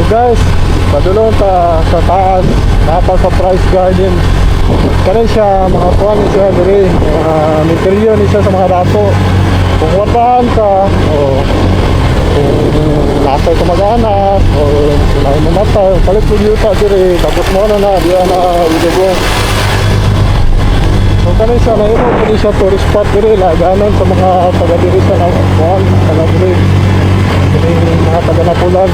guys, padulong ta sa taas, napa sa Price Garden. Kanin siya mga kuwan siya diri, material ni siya sa mga dato. Kung watahan ka o kung nasay ka mag-anak o sinahin mo mata, palit mo yuta diri, tapos mo na diya na ilibong. So kanin siya, naimo po siya tourist spot diri, laganan sa mga taga diri sa kuwan, taga diri. Diri mga taga Napulan.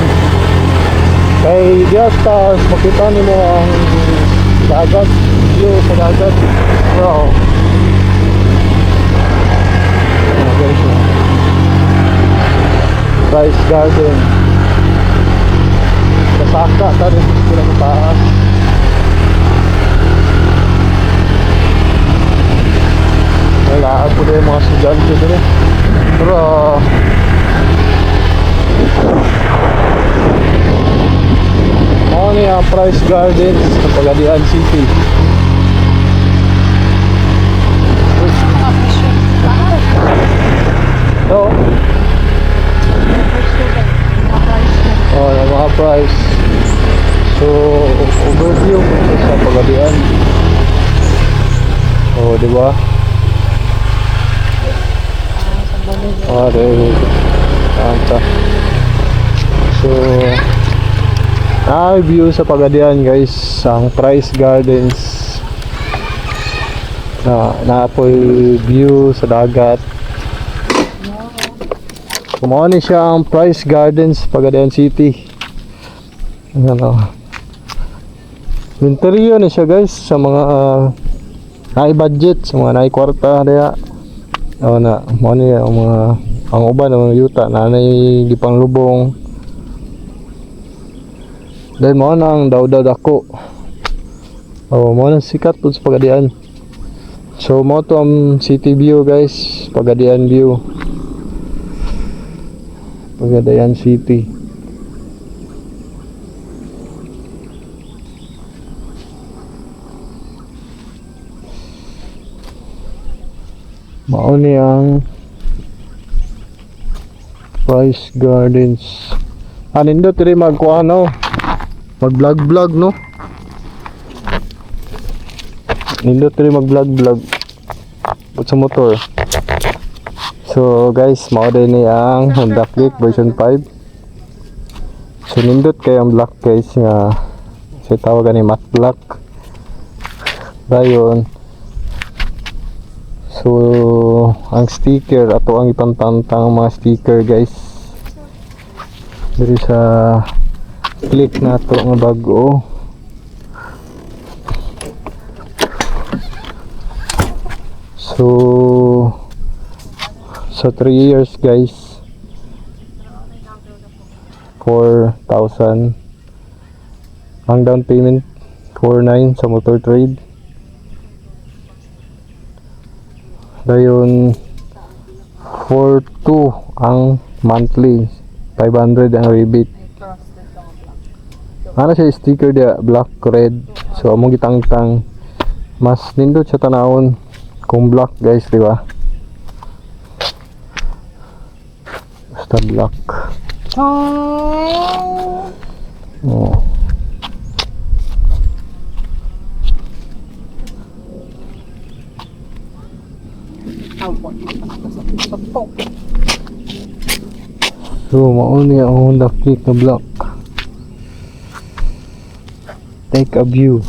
Kay diya taas, makita nimo ang dagat, view sa dagat. Wow. Price Garden. Kasaka ta rin sila sa taas. Wala po na yung mga estudyante dito. Pero ano yung Price Gardens sa Pagadian City. So oh, yung mga price. So overview sa Pagadian. Oh, di ba? Oh, there. Tanta. So view sa Pagadian guys, ang Price Gardens. Na po view sa dagat. Kumani siya ang Price Gardens, Pagadian City. Ano. Interior na siya guys sa mga naay budget, sa mga naay kwarta diya. O na, mo ni ang mga ang uban ng yuta nanay gipang lubong. Then mo nang daw dako. Oh, mo nang sikat pud sa Pagadian. So mo to ang city view guys, Pagadian view. Pagadian City. Mao ni ang Price Gardens. Nindot rin magkuha no, mag vlog no. Nindot rin mag vlog sa motor. So guys, mao din ni ang Honda Click version 5. So nindot kay ang black guys nga sa tawagan ni matte black. Dayon. So ang sticker ato ang ipantantang mga sticker guys. Diri sa Click nato nga bago. So sa 3 years guys, 4,000 ang down payment, 4,900 sa motor trade. Dayon 4,200 ang monthly, 500 ang rebate. Ano siya sticker dia, black red. So among gitangtang mas nindot sa tanawon kung black guys, di ba? Basta black. Oh. So mauni ang Honda Click na black. Take a view.